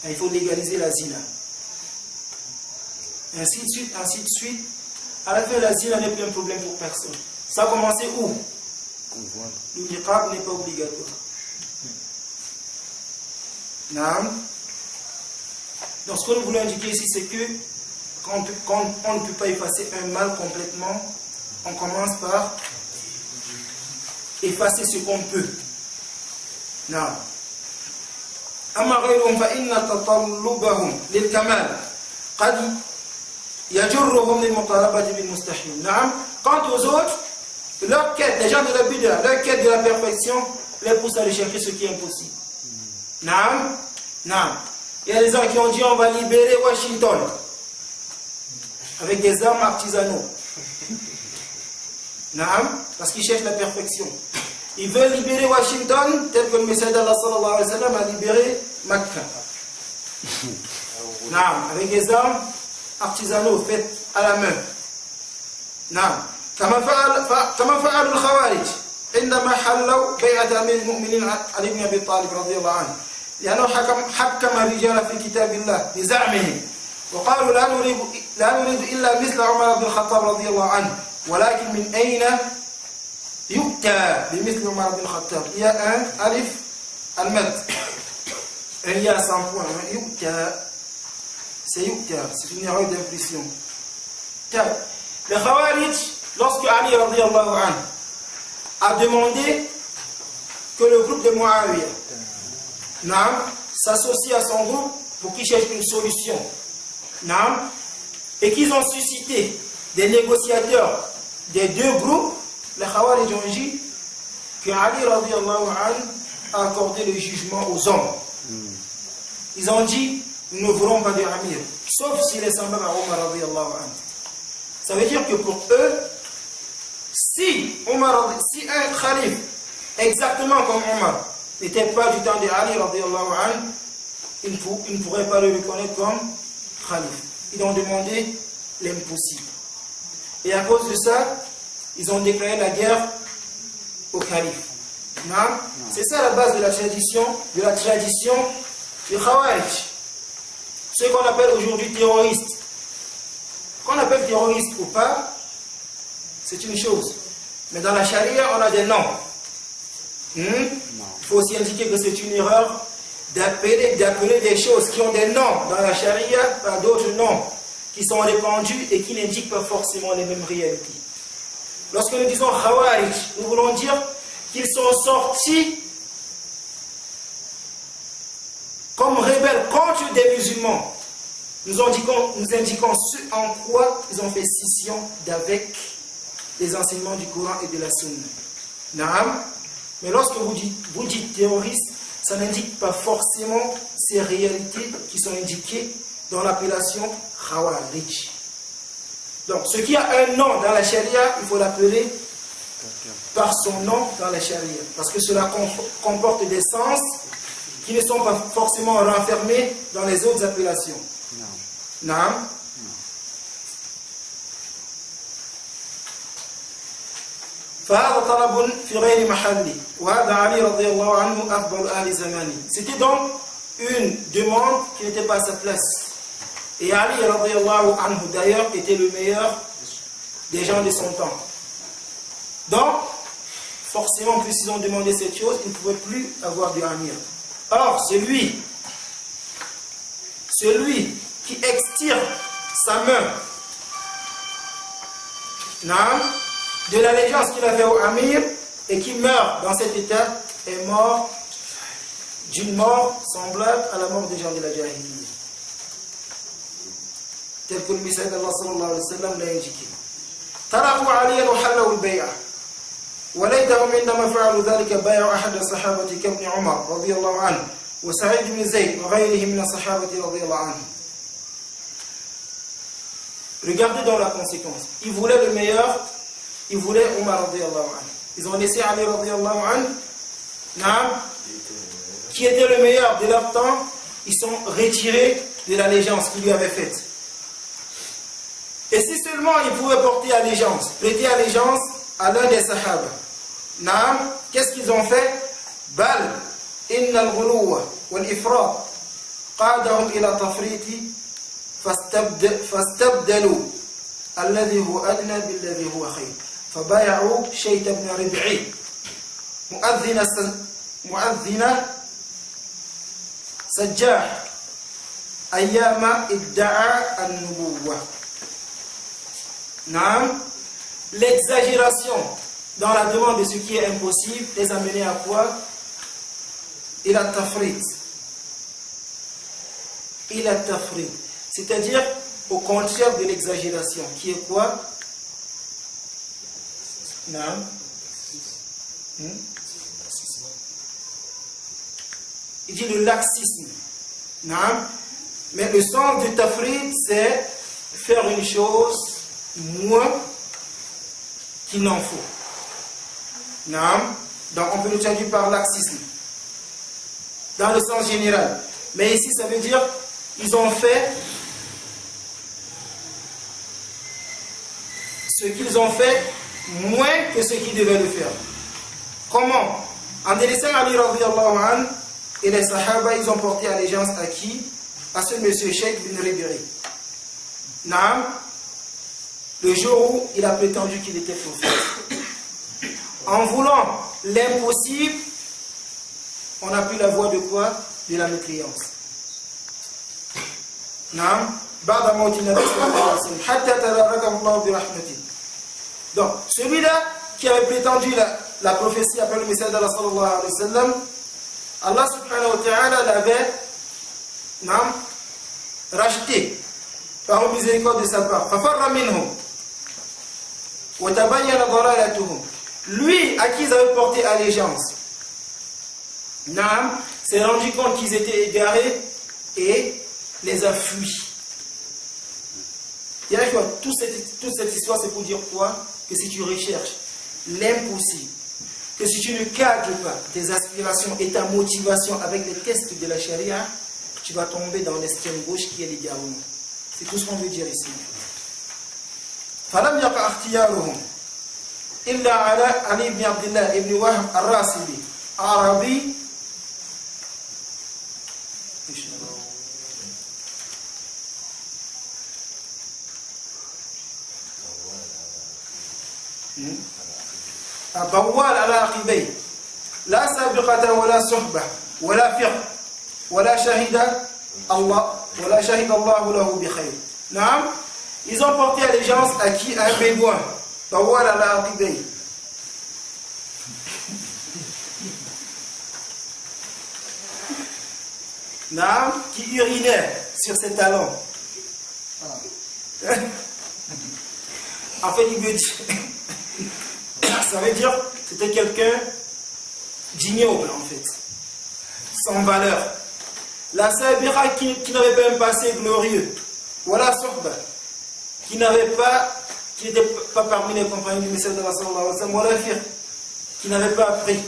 Il faut légaliser la zina. Ainsi de suite, ainsi de suite. À la fin, la zina n'est plus un problème pour personne. Ça a commencé où? Le niqab n'est pas obligatoire. Donc ce que nous voulons indiquer ici, c'est que quand on ne peut pas effacer un mal complètement, on commence par effacer ce qu'on peut. أما غيرهم فإن تطلبهم للكمال قد يجرهم للمطالبة بالمستحيل. Quant aux autres, leur quête, les gens de la Bida, leur quête de la perfection, les pousse à aller chercher ce qui est impossible. Naam, naam. Il y a des gens qui ont dit on va libérer Washington avec des armes artisanaux. Naam, parce qu'ils cherchent la perfection. Ils veulent libérer Washington tel que le Messie d'Allah sallallahu alayhi wa sallam a libéré Makkah. Naam, avec des armes artisanaux faites à la main. Naam. كما فعل الخوارج عندما حلوا بيعة أمير المؤمنين علي بن أبي طالب رضي الله عنه لأنه حكم الرجال في كتاب الله بزعمهم وقالوا لا نريد إلا مثل عمر بن الخطاب رضي الله عنه ولكن من أين يؤتى بمثل عمر بن الخطاب il y a un alif al-mad il y a 100 points يؤتى c'est une erreur d'impression. Les Khawarij, lorsque Ali radiyallahu anhu a demandé que le groupe de Muawiyah s'associe à son groupe pour qu'il cherche une solution, et qu'ils ont suscité des négociateurs des deux groupes, les Khawarij ont dit que Ali radiyallahu anhu a accordé le jugement aux hommes. Ils ont dit nous ne voulons pas de Amir, sauf s'il est semblable à Omar radiyallahu anhu. Ça veut dire que pour eux, si un khalif, exactement comme Omar, n'était pas du temps de Ali radiyallahu anhu, ils ne pourraient pas le reconnaître comme khalif. Ils ont demandé l'impossible. Et à cause de ça, ils ont déclaré la guerre au calife. C'est ça la base de la tradition du Khawarij. Ce qu'on appelle aujourd'hui terroriste. Qu'on appelle terroriste ou pas, c'est une chose. Mais dans la charia, on a des noms. Il faut aussi indiquer que c'est une erreur d'appeler des choses qui ont des noms dans la charia par d'autres noms qui sont répandus et qui n'indiquent pas forcément les mêmes réalités. Lorsque nous disons Khawarij, nous voulons dire qu'ils sont sortis comme rebelles contre des musulmans. Nous indiquons ce en quoi ils ont fait scission d'avec les enseignements du Coran et de la Sunna. Naam. Mais lorsque vous dites terroriste, ça n'indique pas forcément ces réalités qui sont indiquées dans l'appellation Khawarij. Donc, ce qui a un nom dans la charia, il faut l'appeler par son nom dans la charia. Parce que cela comporte des sens qui ne sont pas forcément renfermés dans les autres appellations. Naam. C'était donc une demande qui n'était pas à sa place. Et Ali radiyallahu anhu d'ailleurs était le meilleur des gens de son temps. Donc, forcément, puisqu'ils ont demandé cette chose, ils ne pouvaient plus avoir de amir. Or, celui qui extire sa main de l'allégeance qu'il avait au amir et qui meurt dans cet état est mort d'une mort semblable à la mort des gens de la Jahiliya, tel que le messager d'Allah sallallahu alayhi wa sallam l'a indiqué. تركوا عليا وحلوا البيعة وليتهم عندما فعلوا ذلك بايعوا أحد الصحابة كابن عمر رضي الله عنه وسعيد بن زيد وغيرهم من الصحابة رضي الله عنهم. Regardez dans la conséquence. Ils voulaient le meilleur, ils voulaient Omar radiyallahu anhu. Ils ont laissé Ali radiyallahu anhu, qui était le meilleur de leur temps. Ils sont retirés de l'allégeance qu'ils lui avaient faite. Et si seulement ils pouvaient porter allégeance, prêter allégeance à l'un des sahaba, qu'est-ce qu'ils ont fait? Bal inna al-ghuluwa wal-ifrat qadahum ila tafriti fastabdalu alladhi huwa adna billadhi huwa khayr fabay'u Shayt ibn Rib'i mu'adhdhina sajjah ayyama idda'a an-nubuwwah. L'exagération dans la demande de ce qui est impossible les a menés à quoi? Il a tafrit. C'est-à-dire au contraire de l'exagération, qui est quoi? Non. Il dit le laxisme. Non. Mais le sens du tafrid, c'est faire une chose moins qu'il n'en faut. Non. Donc on peut le traduire par laxisme. Dans le sens général. Mais ici, ça veut dire ils ont fait ce qu'ils ont fait moins que ce qu'ils devaient le faire. Comment? En délaissant Ali radiyallahu anhu et les Sahaba, ils ont porté allégeance à qui? À ce monsieur Cheikh bin Ribiri. Naam, le jour où il a prétendu qu'il était prophète. En voulant l'impossible, on a pris la voie de quoi? De la mécréance. Naam, ba'da mawti nabi sallallahu alayhi wa sallam, hatta tadarakahu Allah bi rahmatih. Donc, celui-là qui avait prétendu la prophétie après le message d'Allah sallallahu alayhi wa sallam, Allah subhanahu wa ta'ala l'avait racheté par une miséricorde de sa part. فَفَرَّ مِنْهُمْ وَتَبَيَّنَ ضَلَالَتُهُمْ. Lui à qui ils avaient porté allégeance, s'est rendu compte qu'ils étaient égarés et les a fuis. Toute cette histoire, c'est pour dire quoi? Que si tu recherches l'impossible, que si tu ne cadres pas tes aspirations et ta motivation avec les tests de la charia, tu vas tomber dans l'extrême gauche qui est l'égarement. C'est tout ce qu'on veut dire ici. فَلَمْ يَقَعْ اخْتِيَارُهُمْ إِلَّا عَلَى عَلِي بْنِ عَبْدِ اللَّهِ ibn Wahb al-Rasibi عربي بوال على عقبيه لا سابقة ولا صحبة ولا فقه ولا شهد الله له بخير. نعم, ils ont porté allégeance à qui? À un bédouin. بوال على عقبيه. نعم, qui urinait sur ses talons. En fait, il veut dire, ça veut dire c'était quelqu'un d'ignoble en fait, sans valeur. La Sabira qui n'avait pas un passé glorieux. Voilà Sohba, qui n'était pas parmi les compagnons du message de la sallallahu alayhi wa sallam. Voilà Fiqh, qui n'avait pas appris.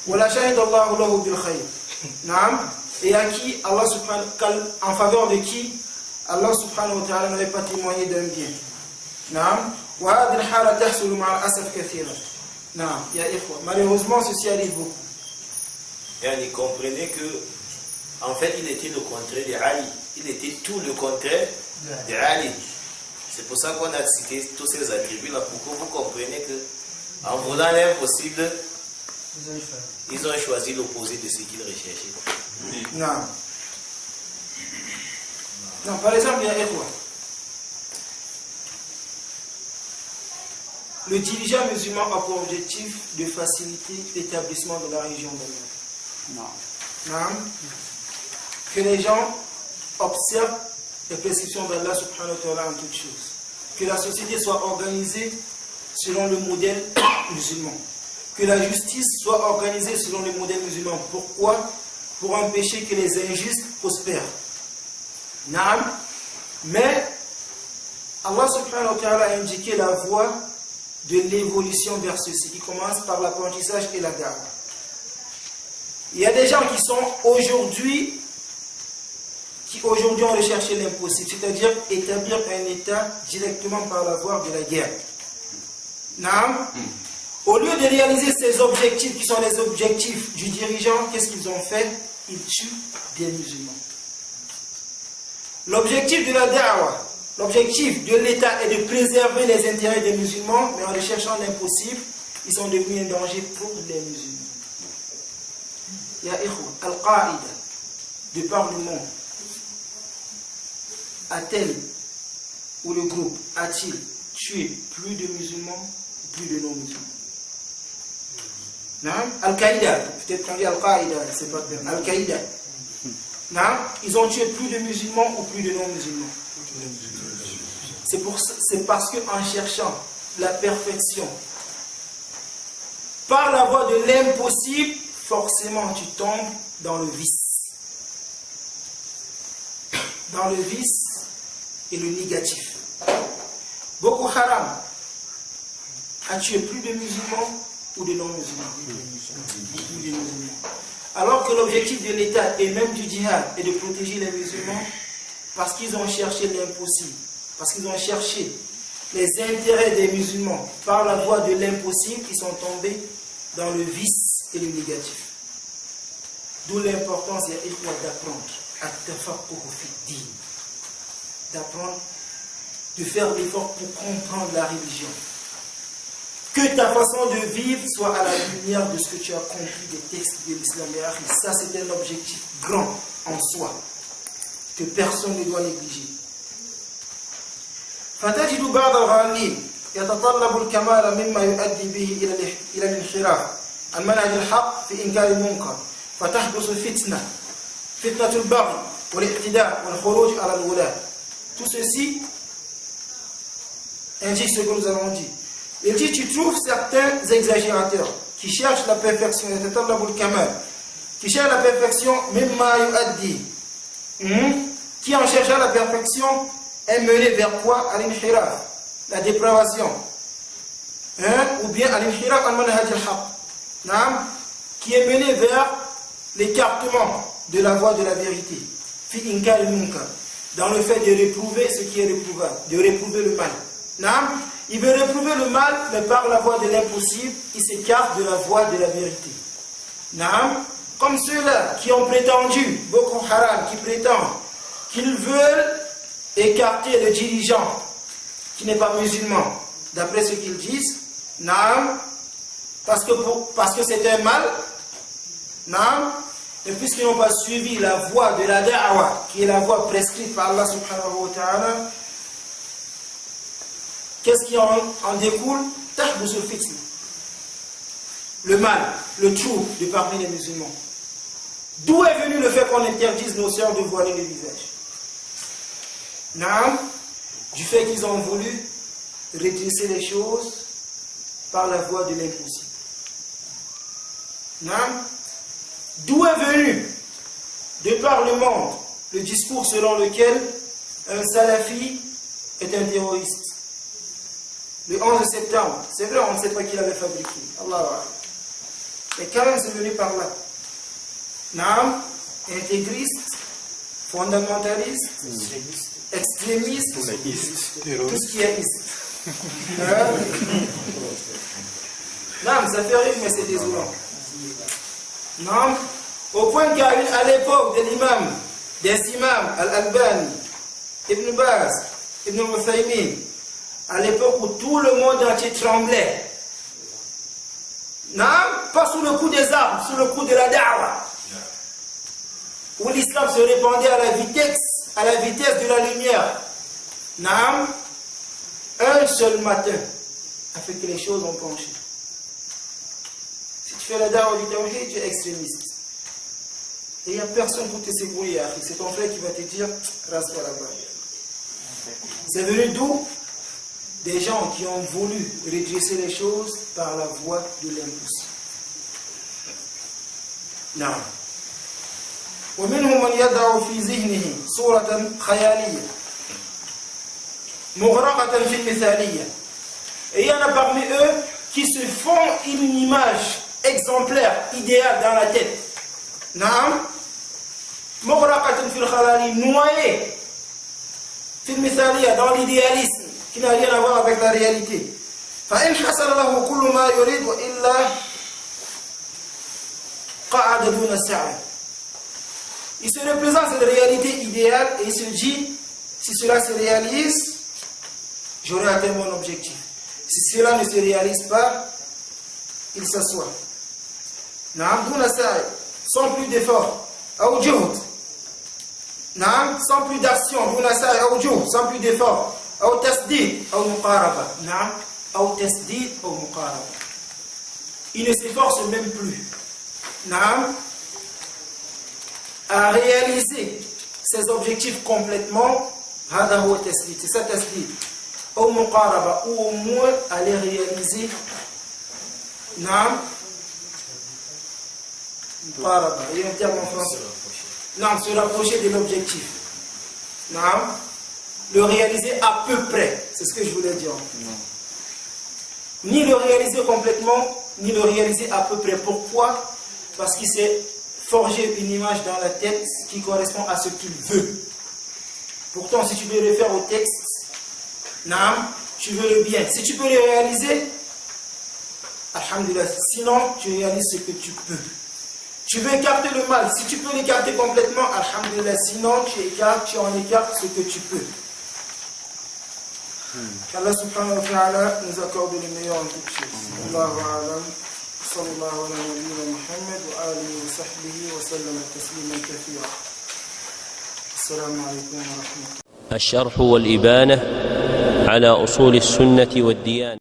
Voilà Shahid Allahu lahu bil khayr. Naam, et à qui Allah subhanahu, en faveur de qui Allah subhanahu wa ta'ala n'avait pas témoigné d'un bien. Naam, wa hadhihi al-hala tahsulu ma'a al-asaf kathiran. Naam, ya ikhwa, malheureusement ceci arrive beaucoup. Et comprenez que en fait il était le contraire de Ali. Il était tout le contraire de Ali. C'est pour ça qu'on a cité tous ces attributs là pour que vous compreniez que en voulant l'impossible, ils ont choisi l'opposé de ce qu'ils recherchaient. Non. Non, par exemple, ya ikhwa, le dirigeant musulman a pour objectif de faciliter l'établissement de la religion d'Allah. Non. Que les gens observent les prescriptions d'Allah subhanahu wa ta'ala en toutes choses. Que la société soit organisée selon le modèle musulman. Que la justice soit organisée selon le modèle musulman. Pourquoi? Pour empêcher que les injustes prospèrent. Naam. Mais Allah subhanahu wa ta'ala a indiqué la voie de l'évolution vers ceci, qui commence par l'apprentissage et la da'wah. Il y a des gens qui sont aujourd'hui ont recherché l'impossible, c'est-à-dire établir un État directement par la voie de la guerre. Naam. Au lieu de réaliser ces objectifs qui sont les objectifs du dirigeant, qu'est-ce qu'ils ont fait? Ils tuent des musulmans. L'objectif de la da'wah, l'objectif de l'État est de préserver les intérêts des musulmans, mais en recherchant l'impossible, ils sont devenus un danger pour les musulmans. Ya ikhwa, Al-Qaïda, de par le monde, a-t-elle, ou le groupe, a-t-il tué plus de musulmans ou plus de non-musulmans? Al-Qaïda, peut-être qu'on dit Al-Qaïda, c'est pas bien. Al-Qaïda. Ils ont tué plus de musulmans ou plus de non-musulmans? C'est parce qu'en cherchant la perfection par la voie de l'impossible, forcément tu tombes dans le vice. Dans le vice et le négatif. Boko Haram a tué plus de musulmans ou de non-musulmans. Plus de musulmans. Alors que l'objectif de l'État et même du djihad est de protéger les musulmans, parce qu'ils ont cherché l'impossible, parce qu'ils ont cherché les intérêts des musulmans par la voie de l'impossible, ils sont tombés dans le vice et le négatif. D'où l'importance d'apprendre à d'apprendre, de faire l'effort pour comprendre la religion. Que ta façon de vivre soit à la lumière de ce que tu as compris des textes de l'islam. Ça, c'est un objectif grand en soi, que personne ne doit négliger. فتجد بعض الغالين يتطلب الكمال مما يؤدي به إلى الانحراف عن منهج الحق في إنكار المنكر فتحدث فتنة البغي والاعتداء والخروج على الولاة. Tout ceci indique ce que nous avons dit. Il dit, tu trouves certains exagérateurs qui cherchent la perfection, qui cherchent la perfection, qui en cherchant la perfection est mené vers quoi? Al-inhiraf, la dépravation, ou bien al-inhiraf al-manhaj al-haq, qui est mené vers l'écartement de la voie de la vérité, fi inkar al-munkar, dans le fait de réprouver ce qui est réprouvable, de réprouver le mal. Il veut réprouver le mal, mais par la voie de l'impossible, il s'écarte de la voie de la vérité. Comme ceux-là qui ont prétendu, Boko Haram, qui prétendent qu'ils veulent écarter le dirigeant qui n'est pas musulman, d'après ce qu'ils disent, parce que c'est un mal, et puisqu'ils n'ont pas suivi la voie de la da'wa, qui est la voie prescrite par Allah subhanahu wa ta'ala, qu'est-ce qui en découle? Le mal, le trouble de parmi les musulmans. D'où est venu le fait qu'on interdise nos sœurs de voiler les visages? Du fait qu'ils ont voulu redresser les choses par la voie de l'impossible. D'où est venu, de par le monde, le discours selon lequel un salafi est un terroriste? Le 11 septembre, c'est vrai, on ne sait pas qui l'avait fabriqué. Allah. Mais quand même, c'est venu par là. Intégriste, fondamentaliste, extrémiste, tout ce qui est iste. Ça fait rire, mais c'est désolant. Au point qu'à l'époque de l'imam, des imams, Al-Albani, Ibn Baz, Ibn Uthaymin, à l'époque où tout le monde entier tremblait, pas sous le coup des armes, sous le coup de la da'wa, où l'islam se répandait à la vitesse de la lumière, un seul matin a fait que les choses ont penché. Si tu fais la da'wa du tawhid, tu es extrémiste. Et il n'y a personne pour te secourir. C'est ton frère qui va te dire, rase-toi là-bas. C'est venu d'où? Des gens qui ont voulu redresser les choses par la voie de l'impossible. Non. ومنهم من يدعو في ذهنه صورة خيالية مغرقة في المثالية. Et il y en a parmi eux qui se font une image exemplaire, idéale dans la tête. مغرقة في الخيال, noyé في المثالية, dans l'idéalisme qui n'a rien à voir avec la réalité. فإن حصل له كل ما يريد وإلا قعد دون سعي. Il se représente cette réalité idéale et il se dit, si cela se réalise, j'aurai atteint mon objectif. Si cela ne se réalise pas, il s'assoit. Sans plus d'effort, sans plus d'action, sans plus d'effort, il ne s'efforce même plus à réaliser ses objectifs complètement. C'est ça tasdid. Ou au moins à les réaliser Muqaraba, il y a un terme en français. Non, se rapprocher de l'objectif. Non, le réaliser à peu près, c'est ce que je voulais dire. Ni le réaliser complètement, ni le réaliser à peu près. Pourquoi? Parce qu'il s'est forgé une image dans la tête qui correspond à ce qu'il veut. Pourtant, si tu veux le faire au texte, naam, tu veux le bien. Si tu peux le réaliser, alhamdulillah. Sinon, tu réalises ce que tu peux. Tu veux écarter le mal. Si tu peux l'écarter complètement, alhamdulillah. Sinon, tu en écartes ce que tu peux. Qu'Allah subhanahu wa ta'ala nous accorde le meilleur en toutes choses. Allahu a'lam. Sallallahu ala nabiyyina Muhammad wa alihi wa sahbihi wa sallam tasliman kathira. Assalamu alaykum wa rahmatullah. الشرح والإبانة على أصول السنة والديانة.